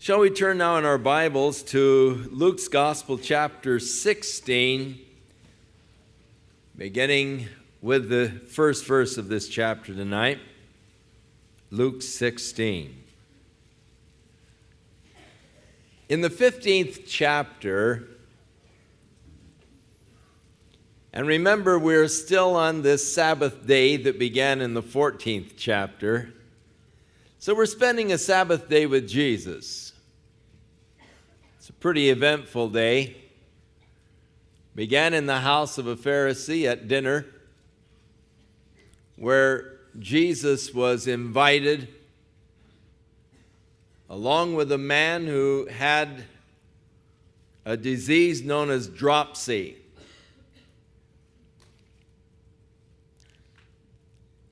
Shall we turn now in our Bibles to Luke's Gospel, chapter 16, beginning with the first verse of this chapter tonight, Luke 16. In the 15th chapter, and remember we're still on this Sabbath day that began in the 14th chapter, so we're spending a Sabbath day with Jesus. It's a pretty eventful day. Began in the house of a Pharisee at dinner, where Jesus was invited along with a man who had a disease known as dropsy.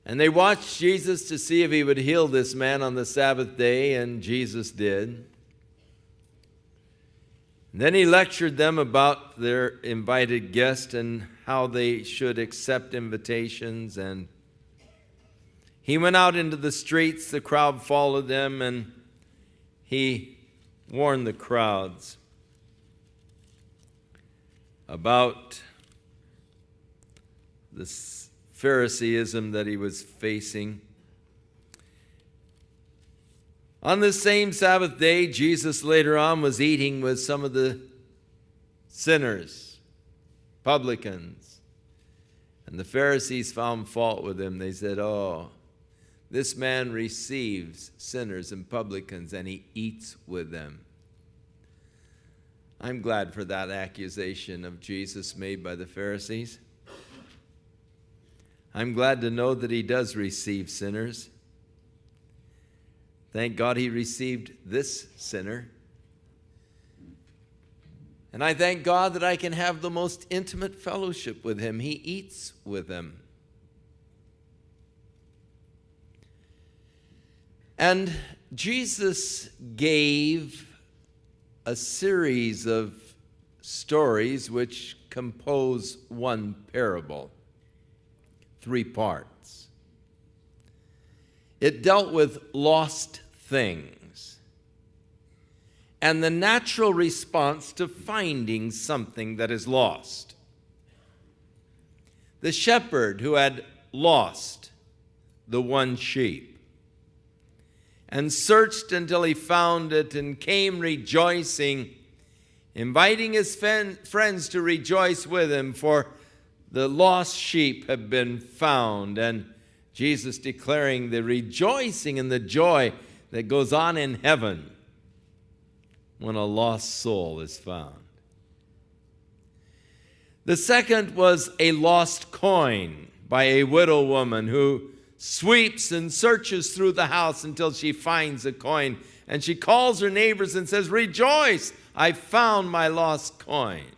And they watched Jesus to see if he would heal this man on the Sabbath day, and Jesus did. And then he lectured them about their invited guest and how they should accept invitations. And he went out into the streets, the crowd followed them, and he warned the crowds about this Phariseeism that he was facing. On this same Sabbath day, Jesus later on was eating with some of the sinners, publicans. And the Pharisees found fault with him. They said, "Oh, this man receives sinners and publicans and he eats with them." I'm glad for that accusation of Jesus made by the Pharisees. I'm glad to know that he does receive sinners. Thank God he received this sinner. And I thank God that I can have the most intimate fellowship with him. He eats with them. And Jesus gave a series of stories which compose one parable. 3 parts. It dealt with lost things and the natural response to finding something that is lost. The shepherd who had lost the one sheep and searched until he found it and came rejoicing, inviting his friends to rejoice with him, for the lost sheep have been found. And Jesus declaring the rejoicing and the joy that goes on in heaven when a lost soul is found. The second was a lost coin by a widow woman who sweeps and searches through the house until she finds a coin. And she calls her neighbors and says, "Rejoice, I found my lost coin."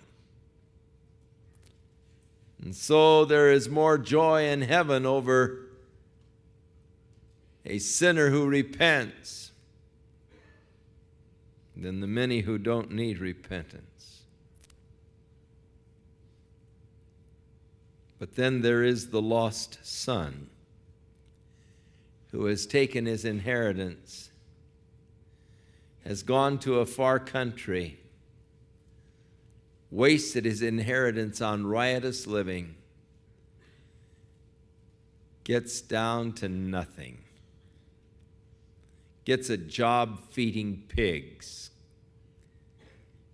And so there is more joy in heaven over a sinner who repents than the many who don't need repentance. But then there is the lost son who has taken his inheritance, has gone to a far country, wasted his inheritance on riotous living, gets down to nothing, gets a job feeding pigs,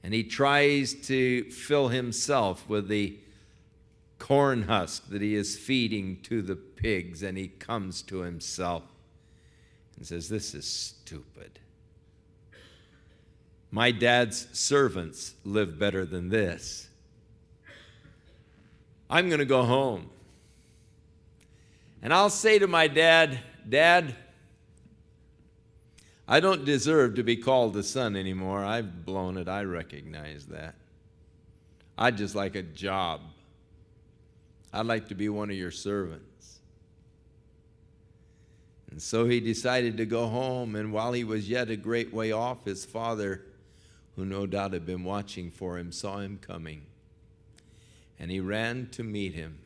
and he tries to fill himself with the corn husk that he is feeding to the pigs, and he comes to himself and says, "This is stupid. My dad's servants live better than this. I'm going to go home. And I'll say to my dad, 'Dad, I don't deserve to be called a son anymore. I've blown it. I recognize that. I'd just like a job. I'd like to be one of your servants.'" And so he decided to go home, and while he was yet a great way off, his father, who no doubt had been watching for him, saw him coming. And he ran to meet him.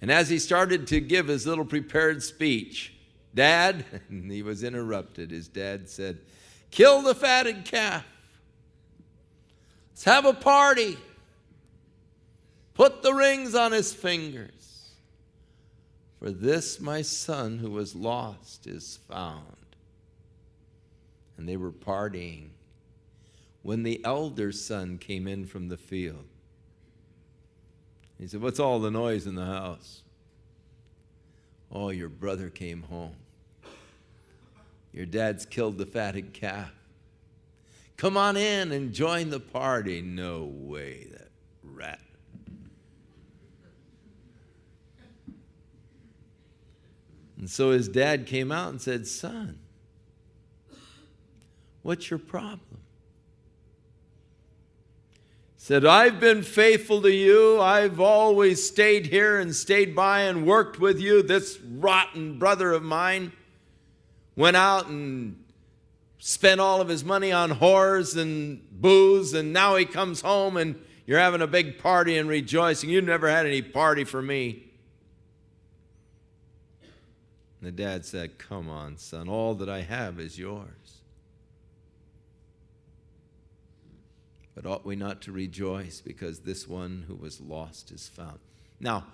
And as he started to give his little prepared speech, "Dad," and he was interrupted. His dad said, Kill the fatted calf. Let's have a party. Put the rings on his fingers. For this my son who was lost is found. And they were partying when the elder son came in from the field. He said, what's all the noise in the house? Oh, your brother came home. Your dad's killed the fatted calf. Come on in and join the party. No way, that rat. And so his dad came out and said, son, what's your problem? Said, I've been faithful to you. I've always stayed here and stayed by and worked with you. This rotten brother of mine went out and spent all of his money on whores and booze, and now he comes home and you're having a big party and rejoicing. You never had any party for me. And the dad said, come on, son, all that I have is yours. But ought we not to rejoice because this one who was lost is found? Now,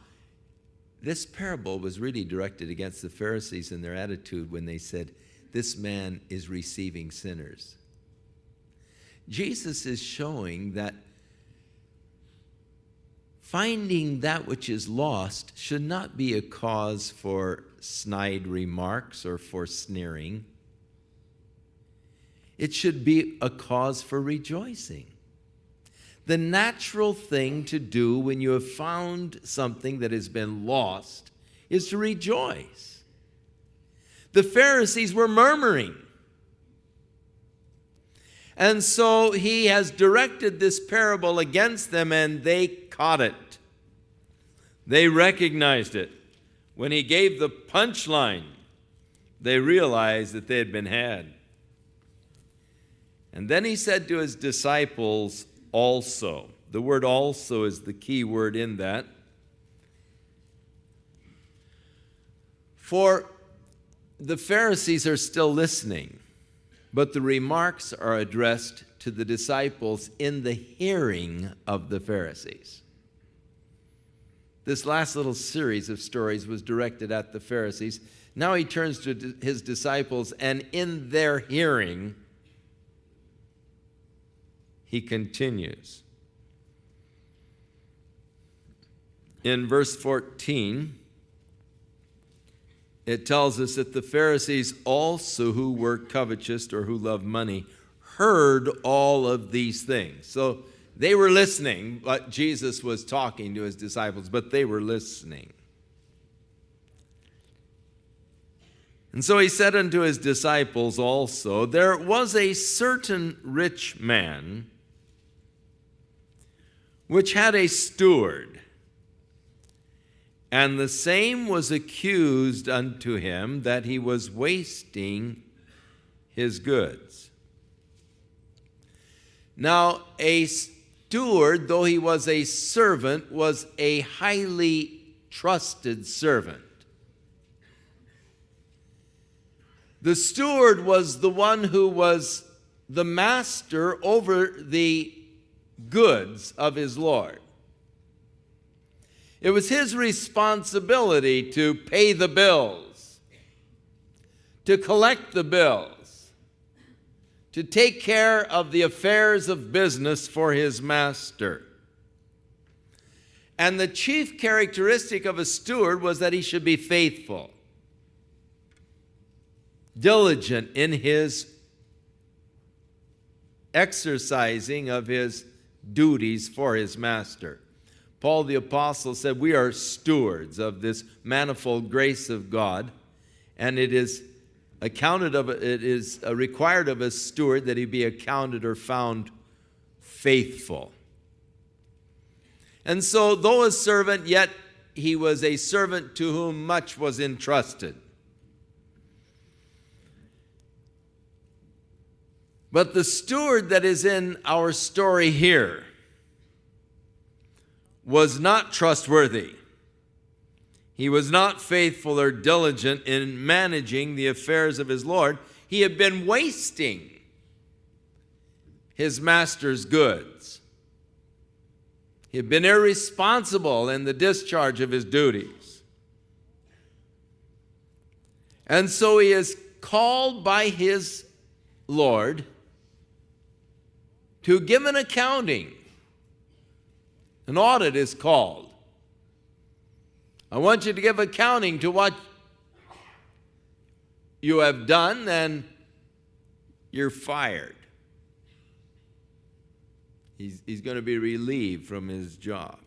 this parable was really directed against the Pharisees and their attitude when they said, this man is receiving sinners. Jesus is showing that finding that which is lost should not be a cause for snide remarks or for sneering. It should be a cause for rejoicing. The natural thing to do when you have found something that has been lost is to rejoice. The Pharisees were murmuring. And so he has directed this parable against them, and they caught it. They recognized it. When he gave the punchline, they realized that they had been had. And then he said to his disciples, also. The word also is the key word in that. For the Pharisees are still listening, but the remarks are addressed to the disciples in the hearing of the Pharisees. This last little series of stories was directed at the Pharisees. Now he turns to his disciples, and in their hearing, he continues. In verse 14, it tells us that the Pharisees also, who were covetous or who loved money, heard all of these things. So they were listening, but Jesus was talking to his disciples, but they were listening. And so he said unto his disciples also, there was a certain rich man which had a steward, and the same was accused unto him that he was wasting his goods. Now, a steward, though he was a servant, was a highly trusted servant. The steward was the one who was the master over the goods of his Lord. It was his responsibility to pay the bills, to collect the bills, to take care of the affairs of business for his master. And the chief characteristic of a steward was that he should be faithful, diligent in his exercising of his duties for his master. Paul the Apostle said, we are stewards of this manifold grace of God, and it is required of a steward that he be accounted or found faithful. And so, though a servant, yet he was a servant to whom much was entrusted. But the steward that is in our story here was not trustworthy. He was not faithful or diligent in managing the affairs of his Lord. He had been wasting his master's goods. He had been irresponsible in the discharge of his duties. And so he is called by his Lord to give an accounting. An audit is called. I want you to give accounting to what you have done, and you're fired. He's going to be relieved from his job.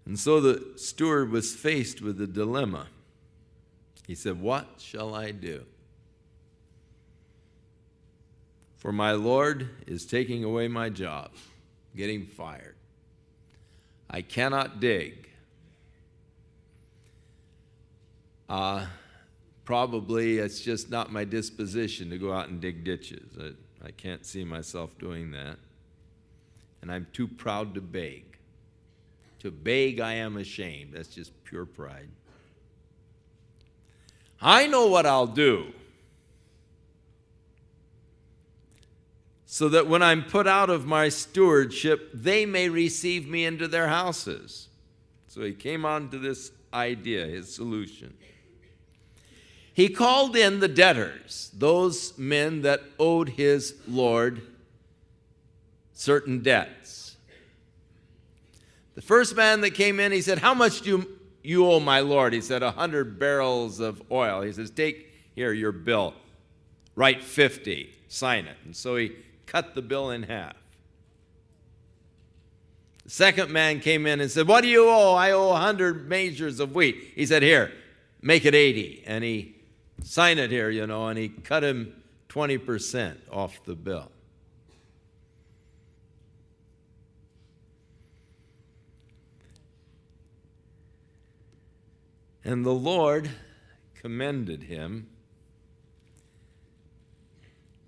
And so the steward was faced with a dilemma. He said, "What shall I do? For my Lord is taking away my job, getting fired. I cannot dig. Probably it's just not my disposition to go out and dig ditches. I can't see myself doing that. And I'm too proud to beg. To beg, I am ashamed." That's just pure pride. "I know what I'll do, so that when I'm put out of my stewardship, they may receive me into their houses." So he came on to this idea, his solution. He called in the debtors, those men that owed his Lord certain debts. The first man that came in, he said, "How much do you owe my Lord?" He said, 100 barrels of oil. He says, "Take here your bill. Write 50. Sign it." And so he cut the bill in half. The second man came in and said, "What do you owe?" "I owe 100 measures of wheat." He said, "Here, make it 80. And he signed it here, and he cut him 20% off the bill. And the Lord commended him,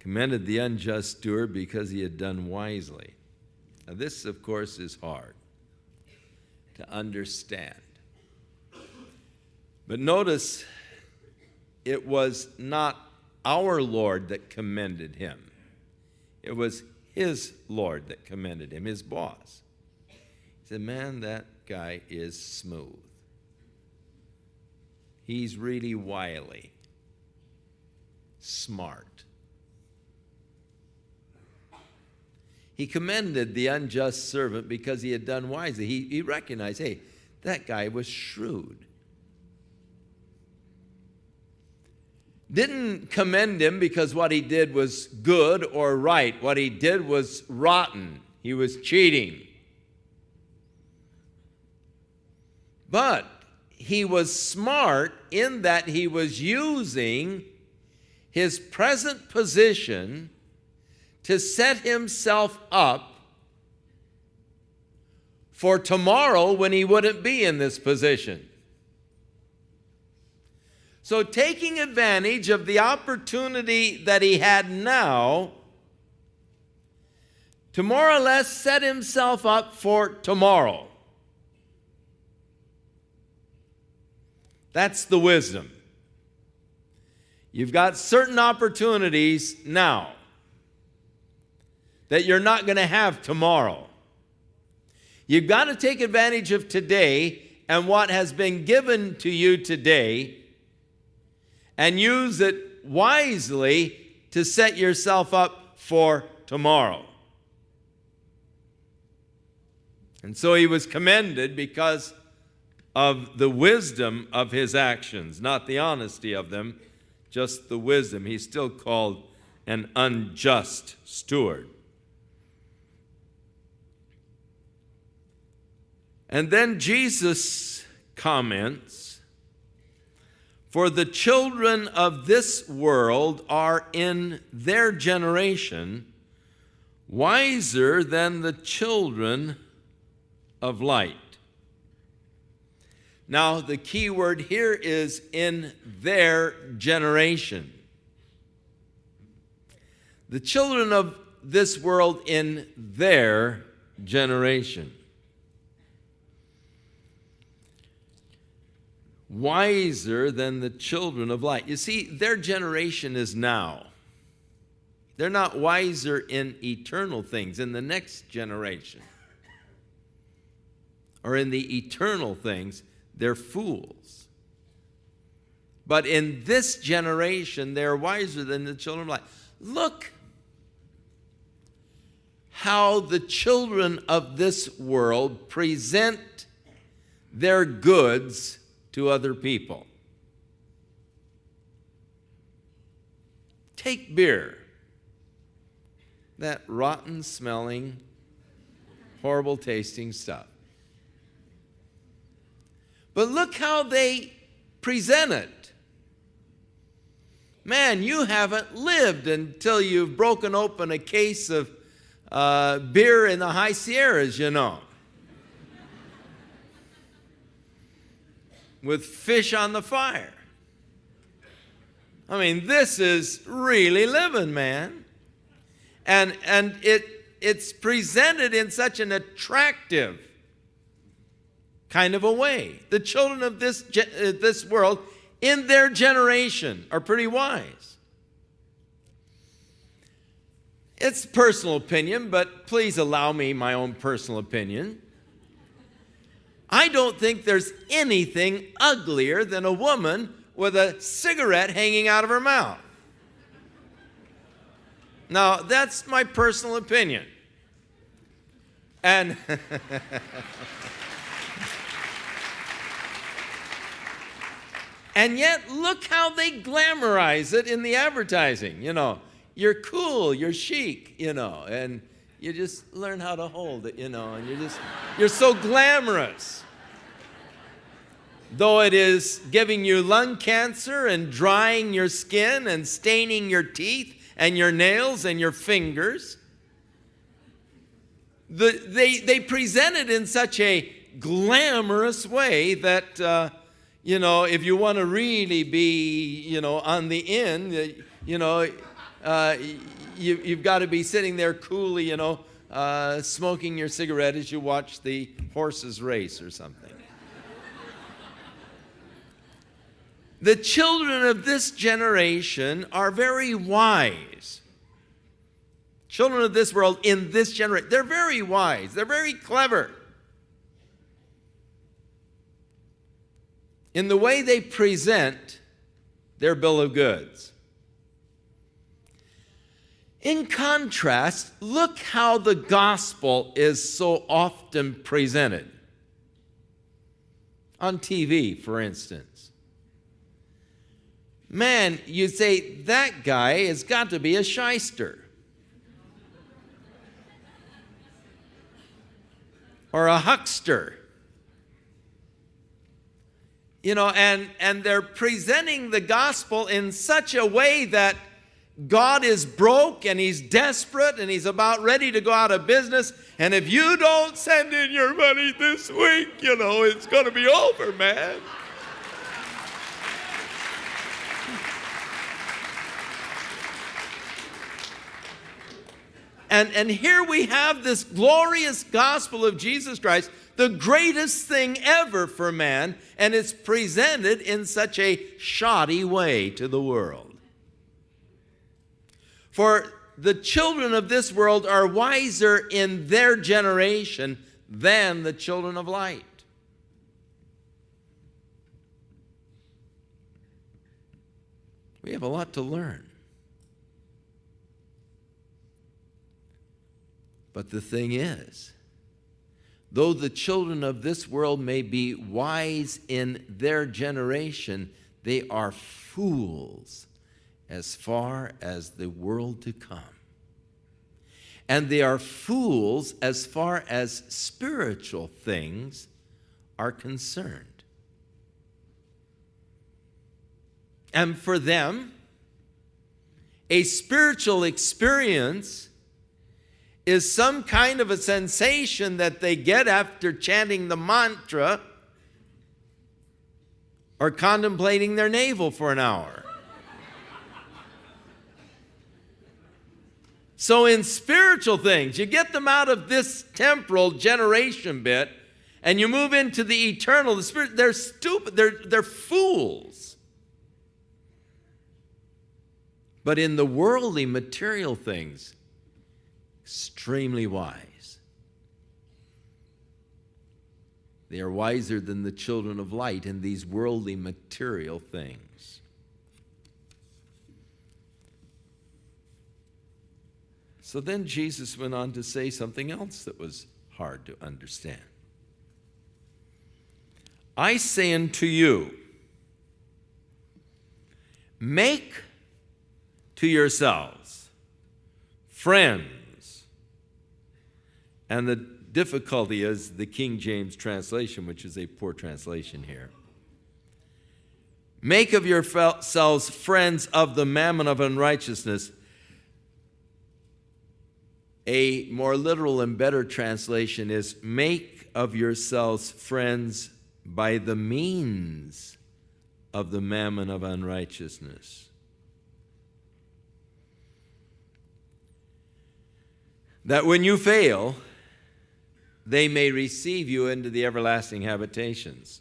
commended the unjust steward because he had done wisely. Now this, of course, is hard to understand. But notice, it was not our Lord that commended him. It was his Lord that commended him, his boss. He said, "Man, that guy is smooth. He's really wily, smart." He commended the unjust servant because he had done wisely. He recognized, hey, that guy was shrewd. Didn't commend him because what he did was good or right. What he did was rotten. He was cheating. But he was smart in that he was using his present position to set himself up for tomorrow when he wouldn't be in this position. So taking advantage of the opportunity that he had now to more or less set himself up for tomorrow. That's the wisdom. You've got certain opportunities now that you're not going to have tomorrow. You've got to take advantage of today and what has been given to you today and use it wisely to set yourself up for tomorrow. And so he was commended because of the wisdom of his actions, not the honesty of them, just the wisdom. He's still called an unjust steward. And then Jesus comments, "For the children of this world are in their generation wiser than the children of light." Now, the key word here is in their generation. The children of this world in their generation. Wiser than the children of light. You see, their generation is now. They're not wiser in eternal things, in the next generation. Or in the eternal things, they're fools. But in this generation, they're wiser than the children of light. Look how the children of this world present their goods to other people. Take beer, that rotten smelling, horrible tasting stuff. But look how they present it. Man, you haven't lived until you've broken open a case of beer in the High Sierras, you know. With fish on the fire. I mean, this is really living, man. And it's presented in such an attractive kind of a way. The children of this world in their generation are pretty wise. It's personal opinion, but please allow me my own personal opinion. I don't think there's anything uglier than a woman with a cigarette hanging out of her mouth. Now, that's my personal opinion. And and yet, look how they glamorize it in the advertising. You know, you're cool, you're chic, you know, and you just learn how to hold it, you know, and you're so glamorous. Though it is giving you lung cancer and drying your skin and staining your teeth and your nails and your fingers, they present it in such a glamorous way that, you know, if you want to really be, you know, on the in, you know, you've got to be sitting there coolly, you know, smoking your cigarette as you watch the horses race or something. The children of this generation are very wise. Children of this world in this generation, they're very wise. They're very clever. In the way they present their bill of goods. In contrast, look how the gospel is so often presented. On TV, for instance. Man, you say, that guy has got to be a shyster. Or a huckster. You know, and they're presenting the gospel in such a way that God is broke and he's desperate and he's about ready to go out of business. And if you don't send in your money this week, you know, it's going to be over, man. And here we have this glorious gospel of Jesus Christ, the greatest thing ever for man, and it's presented in such a shoddy way to the world. For the children of this world are wiser in their generation than the children of light. We have a lot to learn. But the thing is, though the children of this world may be wise in their generation, they are fools as far as the world to come. And they are fools as far as spiritual things are concerned. And for them, a spiritual experience is some kind of a sensation that they get after chanting the mantra or contemplating their navel for an hour. So in spiritual things, you get them out of this temporal generation bit and you move into the eternal, the spirit. They're stupid, they're fools. but in the worldly material things, extremely wise. They are wiser than the children of light in these worldly material things. So then Jesus went on to say something else that was hard to understand. I say unto you, make to yourselves friends. And the difficulty is the King James translation, which is a poor translation here. Make of yourselves friends of the mammon of unrighteousness. A more literal and better translation is make of yourselves friends by the means of the mammon of unrighteousness. That when you fail, they may receive you into the everlasting habitations.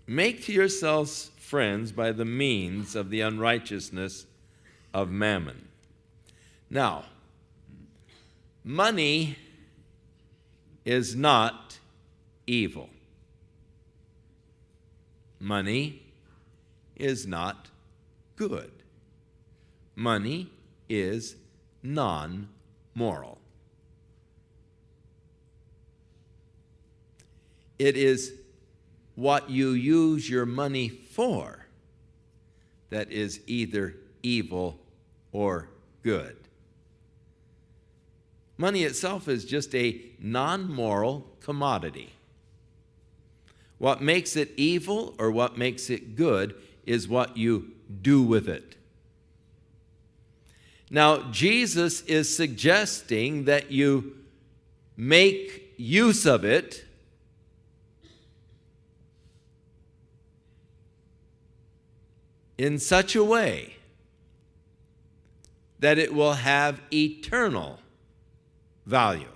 Make to yourselves friends by the means of the unrighteousness of mammon. Now, money is not evil. Money is not good. Money is non-moral. It is what you use your money for that is either evil or good. Money itself is just a non-moral commodity. What makes it evil or what makes it good is what you do with it. Now, Jesus is suggesting that you make use of it in such a way that it will have eternal value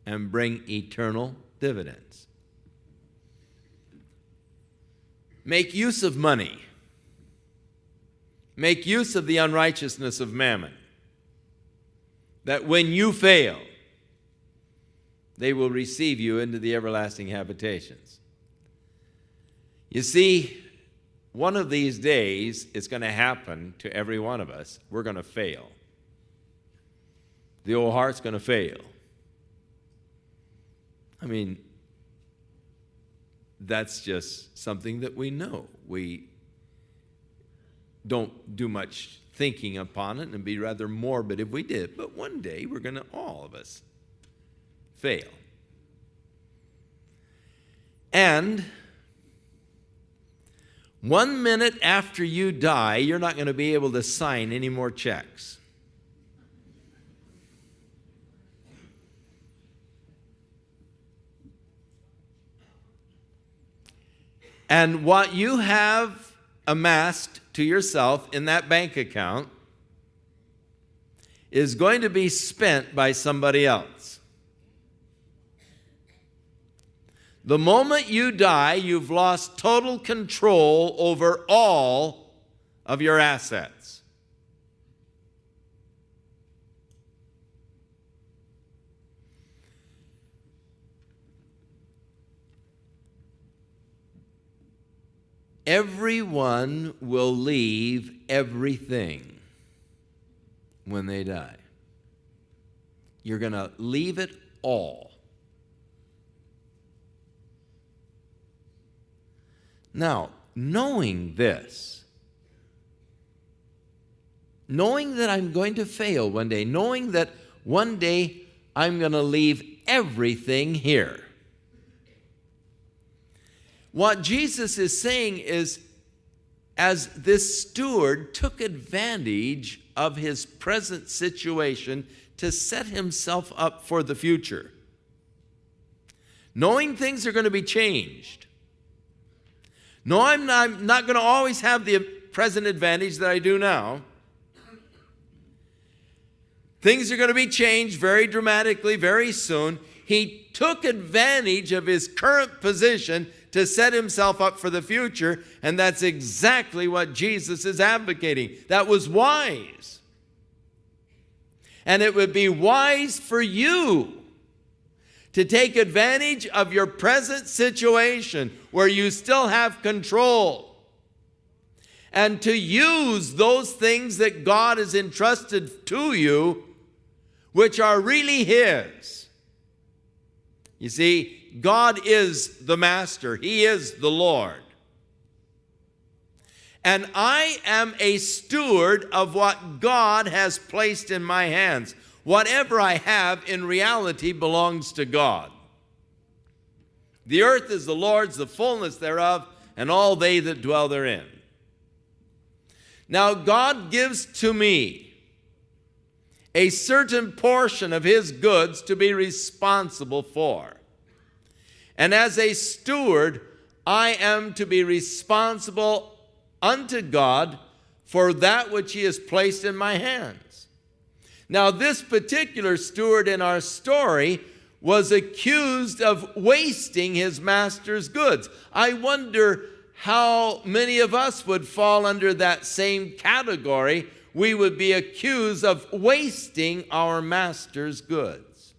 and bring eternal dividends. Make use of money. Make use of the unrighteousness of mammon, that when you fail, they will receive you into the everlasting habitations. You see, one of these days it's going to happen to every one of us. We're going to fail. The old heart's going to fail. I mean, that's just something that we know. We don't do much thinking upon it and be rather morbid if we did. But one day we're going to, all of us, fail. And 1 minute after you die, you're not going to be able to sign any more checks. And what you have amassed to yourself in that bank account is going to be spent by somebody else. The moment you die, you've lost total control over all of your assets. Everyone will leave everything when they die. You're going to leave it all. Now, knowing this, knowing that I'm going to fail one day, knowing that one day I'm going to leave everything here, what Jesus is saying is, as this steward took advantage of his present situation to set himself up for the future, knowing things are going to be changed. No, I'm not going to always have the present advantage that I do now. Things are going to be changed very dramatically, very soon. He took advantage of his current position to set himself up for the future, and that's exactly what Jesus is advocating. That was wise. And it would be wise for you to take advantage of your present situation where you still have control and to use those things that God has entrusted to you, which are really His. You see, God is the master. He is the Lord. And I am a steward of what God has placed in my hands. Whatever I have in reality belongs to God. The earth is the Lord's, the fullness thereof, and all they that dwell therein. Now God gives to me a certain portion of His goods to be responsible for. And as a steward, I am to be responsible unto God for that which He has placed in my hands. Now, this particular steward in our story was accused of wasting his master's goods. I wonder how many of us would fall under that same category. We would be accused of wasting our master's goods.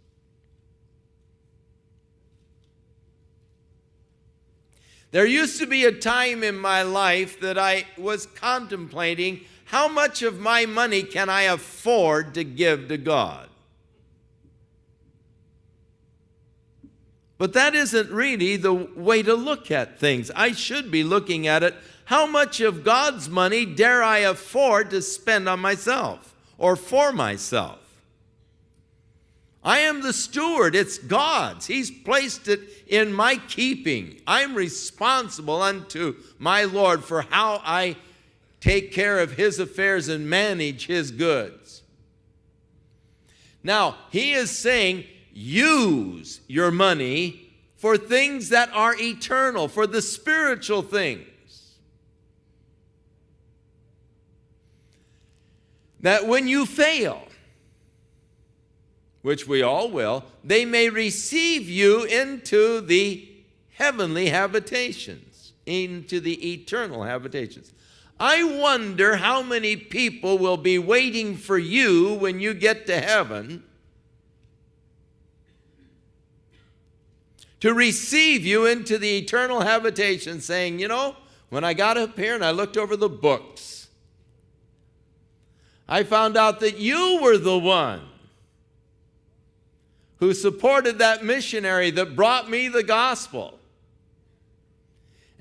There used to be a time in my life that I was contemplating how much of my money can I afford to give to God. But that isn't really the way to look at things. I should be looking at it, how much of God's money dare I afford to spend on myself or for myself? I am the steward. It's God's. He's placed it in my keeping. I'm responsible unto my Lord for how I take care of His affairs and manage His goods. Now, He is saying, use your money for things that are eternal, for the spiritual things. That when you fail, which we all will, they may receive you into the heavenly habitations, into the eternal habitations. I wonder how many people will be waiting for you when you get to heaven to receive you into the eternal habitation, saying, you know, when I got up here and I looked over the books, I found out that you were the one who supported that missionary that brought me the gospel.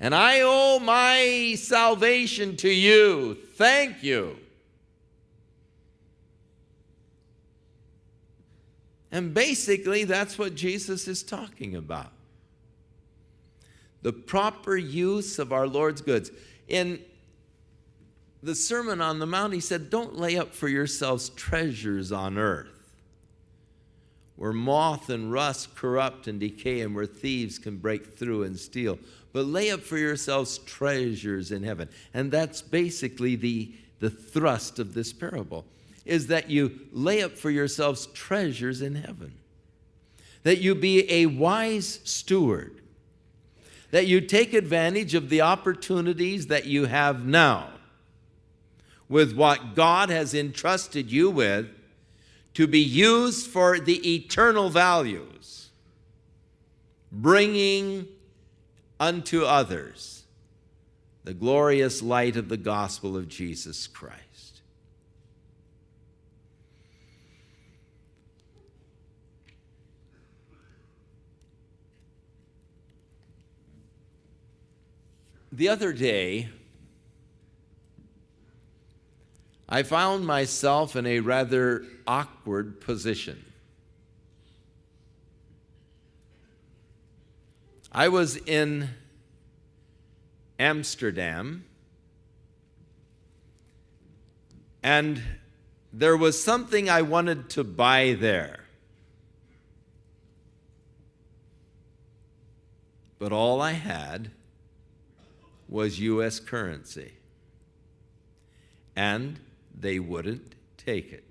And I owe my salvation to you. Thank you. And basically, that's what Jesus is talking about. The proper use of our Lord's goods. In the Sermon on the Mount, He said, don't lay up for yourselves treasures on earth, where moth and rust corrupt and decay, and where thieves can break through and steal. But lay up for yourselves treasures in heaven. And that's basically the thrust of this parable, is that you lay up for yourselves treasures in heaven. That you be a wise steward. That you take advantage of the opportunities that you have now with what God has entrusted you with, to be used for the eternal values, bringing unto others the glorious light of the gospel of Jesus Christ. The other day, I found myself in a rather awkward position. I was in Amsterdam, and there was something I wanted to buy there. But all I had was U.S. currency, and they wouldn't take it.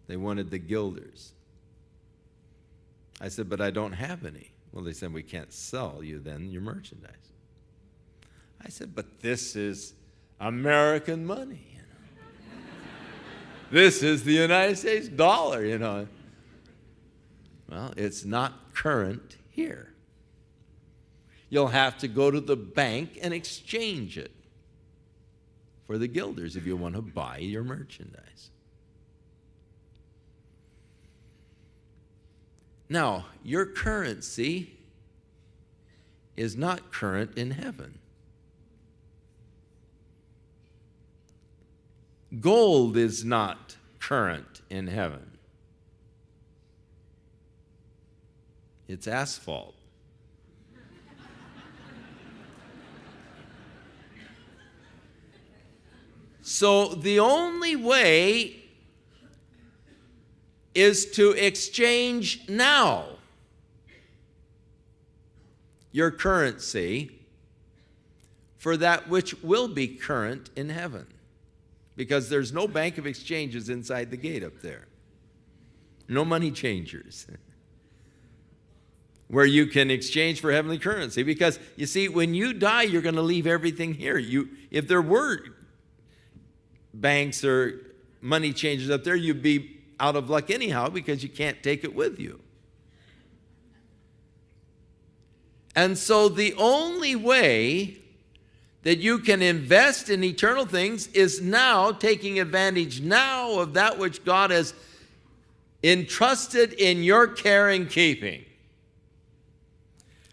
They wanted the guilders. I said, but I don't have any. Well, they said, we can't sell you then your merchandise. I said, but this is American money. This is the United States dollar, Well, it's not current here. You'll have to go to the bank and exchange it for the guilders if you want to buy your merchandise. Now, your currency is not current in heaven. Gold is not current in heaven. It's asphalt. So the only way is to exchange now your currency for that which will be current in heaven. Because there's no bank of exchanges inside the gate up there. No money changers where you can exchange for heavenly currency. Because, you see, when you die, you're going to leave everything here. If there were banks or money changers up there, you'd be out of luck anyhow because you can't take it with you. And so the only way that you can invest in eternal things is now, taking advantage now of that which God has entrusted in your care and keeping.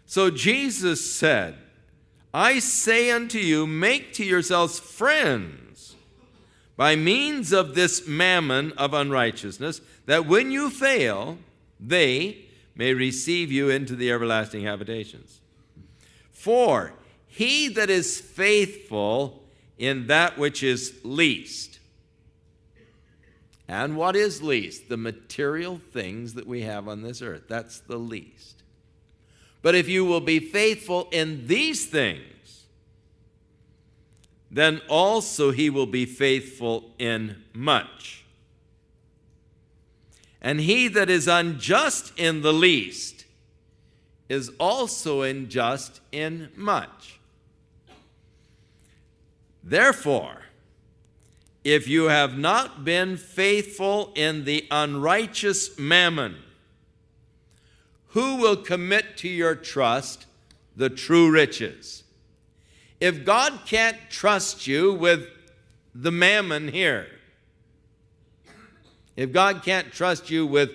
So Jesus said, I say unto you, make to yourselves friends by means of this mammon of unrighteousness, that when you fail, they may receive you into the everlasting habitations. For he that is faithful in that which is least. And what is least? The material things that we have on this earth. That's the least. But if you will be faithful in these things, then also he will be faithful in much. And he that is unjust in the least is also unjust in much. Therefore, if you have not been faithful in the unrighteous mammon, who will commit to your trust the true riches? If God can't trust you with the mammon here, if God can't trust you with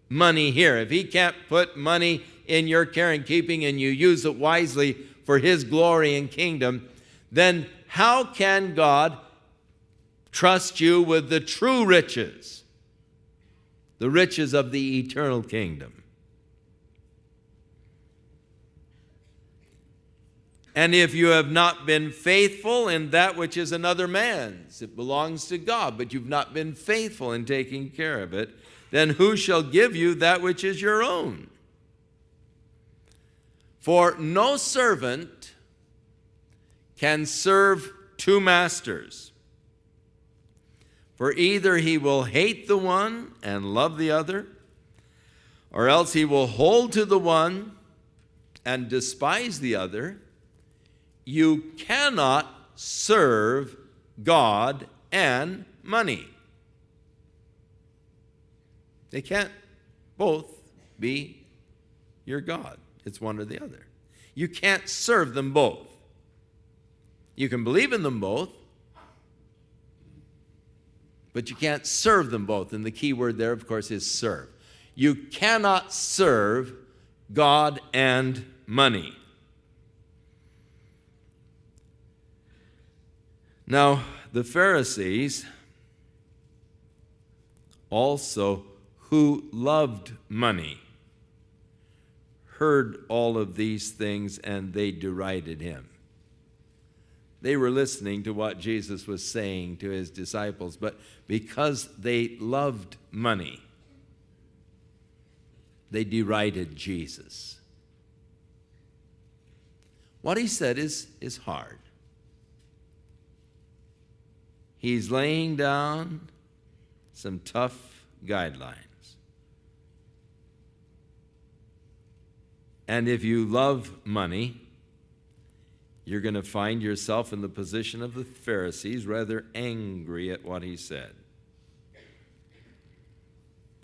money here, if he can't put money in your care and keeping and you use it wisely for his glory and kingdom, then how can God trust you with the true riches, the riches of the eternal kingdom? And if you have not been faithful in that which is another man's, it belongs to God, but you've not been faithful in taking care of it, then who shall give you that which is your own? For no servant can serve two masters. For either he will hate the one and love the other, or else he will hold to the one and despise the other. You cannot serve God and money. They can't both be your God. It's one or the other. You can't serve them both. You can believe in them both, but you can't serve them both. And the key word there, of course, is serve. You cannot serve God and money. Now, the Pharisees also, who loved money, heard all of these things and they derided him. They were listening to what Jesus was saying to his disciples, but because they loved money, they derided Jesus. What he said is hard. He's laying down some tough guidelines. And if you love money, you're going to find yourself in the position of the Pharisees, rather angry at what he said,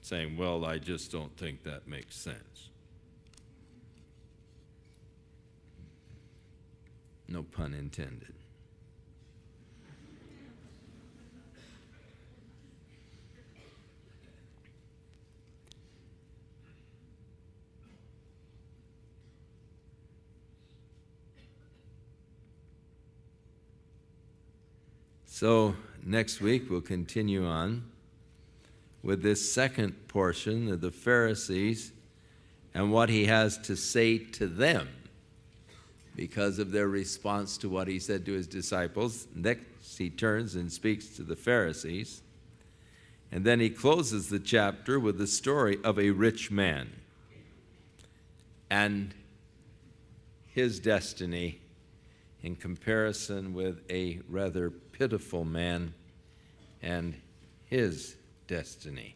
saying, well, I just don't think that makes sense. No pun intended. So next week we'll continue on with this second portion of the Pharisees and what he has to say to them because of their response to what he said to his disciples. Next he turns and speaks to the Pharisees. And then he closes the chapter with the story of a rich man and his destiny in comparison with a rather pitiful man and his destiny.